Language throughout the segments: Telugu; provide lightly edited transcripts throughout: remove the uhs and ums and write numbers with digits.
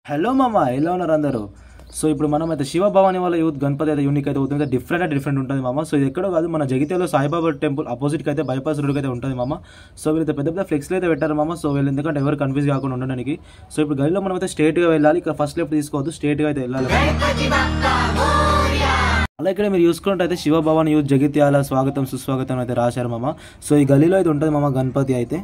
హలో మామ, ఎలా ఉన్నారు అందరూ? సో ఇప్పుడు మనం అయితే శివ భవాని వాళ్ళ యూత్ గణపతి అయితే యూనిక్ అయితే అవుతుంది, డిఫరెంట్ ఉంటుంది మామ. సో ఇది ఎక్కడో కాదు, మన జగిత్యాలో సాయిబాబా టెంపుల్ ఆపోజిట్కి అయితే బైపాస్ రోడ్కి అయితే ఉంటుంది మామ. సో వీళ్ళైతే పెద్ద పెద్ద ఫ్లెక్స్లు అయితే పెట్టారు మామ. సో వీళ్ళు ఎందుకంటే ఎవరు కన్ఫ్యూజ్ కాకుండా ఉండడానికి. సో ఇప్పుడు గదిలో మనం అయితే స్ట్రేట్గా వెళ్ళాలి, ఇక్కడ ఫస్ట్ లెఫ్ట్ తీసుకోవద్దు, స్ట్రేట్గా అయితే వెళ్ళాలి. అలా ఇక్కడ మీరు చూసుకున్నట్టయితే శివ భవాని యూత్ జగిత్యాల స్వాగతం సుస్వాగతం అయితే రాశారు మామ. సో ఈ గలీలో అయితే ఉంటుంది మామ గణపతి అయితే.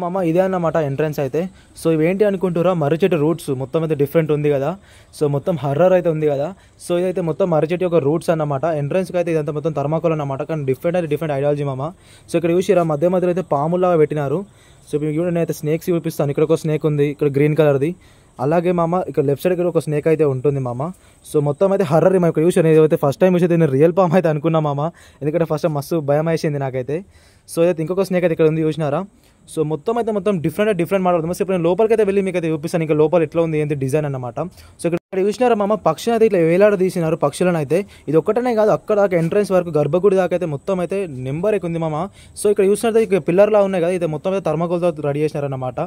మామ ఇదే అన్నమాట ఎంట్రన్స్ అయితే. సో ఇవేంటి అనుకుంటారా, మర్రి చెట్టు రూట్స్ మొత్తం అయితే డిఫరెంట్ ఉంది కదా. సో మొత్తం హర్రర్ అయితే ఉంది కదా. సో ఇదైతే మొత్తం మర్రి చెట్టు యొక్క రూట్స్ అన్నమాట. ఎంట్రన్స్కి అయితే ఇదంతా మొత్తం థర్మాకోల్ అన్నమాట, కానీ డిఫరెంట్ ఐడియాలజీ మామ. సో ఇక్కడ చూసిరా మధ్యలో అయితే పాములాగా పెట్టినారు. సో ఇప్పుడు నేనైతే స్నేక్స్ చూపిస్తాను. ఇక్కడ ఒక స్నేక్ ఉంది, ఇక్కడ గ్రీన్ కలర్ది. అలాగే మామ ఇక్కడ లెఫ్ట్ సైడ్ కూడా ఒక స్నేక్ అయితే ఉంటుంది మామ. సో మొత్తం అయితే హర్రర్ మా ఇక్కడ చూసాను. ఏదైతే ఫస్ట్ టైం చూసేది నేను రియల్ పామ్ అయితే అనుకున్నా మామ, ఎందుకంటే ఫస్ట్ మస్తు భయం వేసింది నాకైతే. సో అయితే ఇంకొక స్నేక్ అయితే ఇక్కడ ఉంది చూసినారా. సో మొత్తం డిఫరెంట్ మోడల్. ఇప్పుడు నేను లోపలికి అయితే వెళ్ళి మీకు అయితే చూపిస్తాను, ఇంకా లోపల ఎట్లా ఉంది ఏంటి డిజైన్ అన్నమాట. సో ఇక్కడ చూసినారా మామ, పక్షులు అయితే ఇట్లా వేలాడ తీసినారు పక్షులను అయితే. ఇది ఒక్కటనే కాదు, అక్కడ దాకా ఎంట్రన్స్ వరకు గర్భగుడి దాకా అయితే మొత్తం అయితే నెంబర్ ఉంది మామ. సో ఇక్కడ చూసినట్టు ఇక్కడ పిల్లర్లా ఉన్నాయి కదా, ఇది మొత్తం అయితే థర్మాకోల్తో రెడీ చేసినారన్నమాట.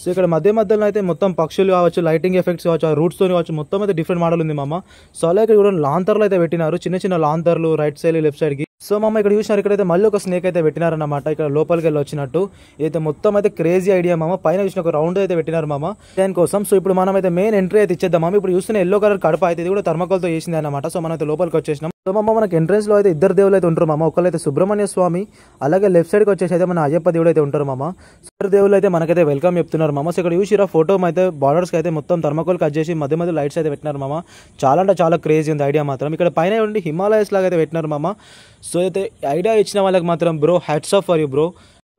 సో ఇక్కడ మధ్యలో అయితే మొత్తం పక్షులు కావచ్చు, లైటింగ్ ఎఫెక్ట్స్ కావచ్చు, రూట్స్తో కావచ్చు, మొత్తం అయితే డిఫరెంట్ మోడల్ ఉంది మామ. సో అలాగే ఇక్కడ కూడా లాంతర్లు అయితే పెట్టినారు, చిన్న లాంతర్లు రైట్ సైడ్ లెఫ్ట్ సైడ్కి. సో మామ ఇక్కడ చూసినారు, ఇక్కడైతే మళ్ళీ ఒక స్నేక్ అయితే పెట్టినారన్నమాట, ఇక్కడ లోపలికి వెళ్ళి వచ్చినట్టు. ఇదైతే మొత్తం అయితే క్రేజీ ఐడియా మామ. పైన చూసిన ఒక రౌండ్ అయితే పెట్టినారు మామ దానికోసం. సో ఇప్పుడు మనం అయితే మెయిన్ ఎంట్రీ అయితే ఇచ్చేద్దాం మామ. ఇప్పుడు చూస్తున్న ఎల్లో కలర్ కడప అయితే ఇది కూడా థర్మాకోల్తో చేసింది అన్నమాట. సో మనం అయితే లోపలికి వచ్చేసినాం. సో మామ మనకి ఎంట్రెన్స్ లో అయితే ఇద్దరు దేవుళ్ళు అయితే ఉంటారు మామ. ఒకళ్ళైతే సుబ్రహ్మణ్య స్వామి, అలాగే లెఫ్ట్ సైడ్కి వచ్చేసి అయితే మన అయ్యప్ప దేవుడు అయితే ఉంటారు మామ. ఇద్దరు దేవుళ్ళు అయితే మనకైతే వెల్కమ్ చెప్తున్నారు మామ. సో ఇక్కడ చూసిరా ఫోటో అయితే బార్డర్స్కి అయితే మొత్తం థర్మాకోల్ కట్ చేసి మధ్య లైట్స్ అయితే పెట్టినారు మామ. చాలా అంటే చాలా క్రేజీ ఉంది ఐడియా మాత్రం. ఇక్కడ పైన ఉండి హిమాలయస్ లాగా అయితే పెట్టినారు మామ. సో అయితే ఐడియా ఇచ్చిన వాళ్ళకి మాత్రం bro hats off for you bro.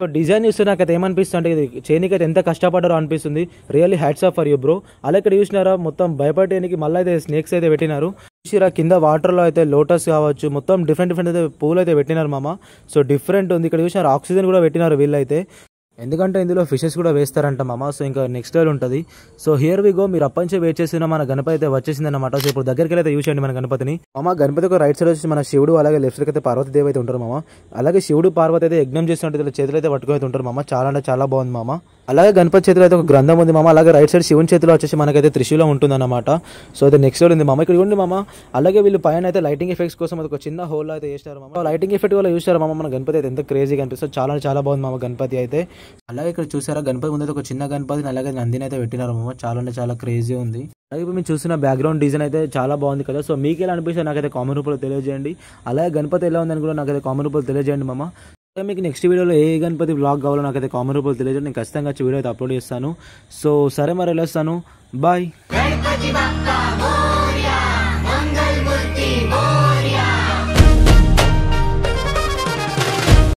So design చూస్తే నాకైతే ఏమనిపిస్తుంది అంటే, ఇది చేయనికి అయితే ఎంత కష్టపడ్డారో అనిపిస్తుంది. Really hats off for you bro. అలా ఇక్కడ చూసినారా మొత్తం భయపడేనికి మళ్ళీ అయితే స్నేక్స్ అయితే పెట్టినారు. చూసిరా కింద వాటర్లో అయితే లోటస్ కావచ్చు, మొత్తం డిఫరెంట్ అయితే పూలు అయితే పెట్టినారు మామ. సో డిఫరెంట్ ఉంది. ఇక్కడ చూసినారు ఆక్సిజన్ కూడా పెట్టినారు వీళ్ళైతే, ఎందుకంటే ఇందులో ఫిషెస్ కూడా వేస్తారంట మామ. సో ఇంకా నెక్స్ట్ లెవెల్ ఉంటుంది. So here we go. మీరు అప్పటి వెయిట్ చేస్తున్న మన గణపతి అయితే వచ్చేసింది అనమాట. సో ఇప్పుడు దగ్గరికి అయితే యూజ్ చేయండి మన గణపతిని మామ. గణపతి ఒక రైట్ సైడ్ వచ్చి మన శివుడు, అలాగే లెఫ్ట్ సైడ్ అయితే పార్వతీదేవి అయితే ఉంటారు మామ. అలాగే శివుడు పార్వతి అయితే యజ్ఞం చేస్తున్నట్టు చేతులు అయితే పట్టుకుని అయితే ఉంటారు మామ. చాలా అంటే చాలా బాగుంది మామ. అలాగే గణపతి చేతిలో అయితే ఒక గ్రంథం ఉంది మామ. అలాగే రైట్ సైడ్ శివుని చేతిలో వచ్చేసి మనకైతే త్రిశూలం ఉంటుంది అన్నమాట. సో అయితే నెక్స్ట్ లెవెల్ ఉంది మామ. ఇక్కడ ఉంది మామ. అలాగే వీళ్ళు పైన అయితే లైటింగ్ ఎఫెక్ట్స్ కోసం ఒక చిన్న హోల్ అయితే చేస్తారు మామ. లైటింగ్ ఎఫెక్ట్ వల్ల చూస్తారు మామ. మన గణపతి అయితే ఎంత క్రేజీగా అనిపిస్తుంది, చాలా బాగుంది మామ గణపతి అయితే. అలాగే ఇక్కడ చూసారా గణపతి ముందు ఒక చిన్న గణపతిని, అలాగే నందిని అయితే పెట్టినారు మామ. చాలా క్రేజీ ఉంది. అలాగే ఇప్పుడు మీరు చూసిన బ్యాక్గ్రౌండ్ డిజైన్ అయితే చాలా బాగుంది కదా. సో మీకు ఎలా అనిపిస్తుంది నాకైతే కామెంట్ రూపంలో తెలియజేయండి. అలాగే గణపతి ఎలా ఉందని కూడా నాకైతే కామెంట్ రూపంలో తెలియజేయండి మామ. మీకు నెక్స్ట్ వీడియోలో ఏ గణపతి బ్లాగ్ కావాలో నాకైతే కామెంట్ రూపంలో తెలియజేయండి. నేను ఖచ్చితంగా వీడియో అయితే అప్లోడ్ చేస్తాను. సో సరే మరి వెళ్ళొస్తాను, బాయ్.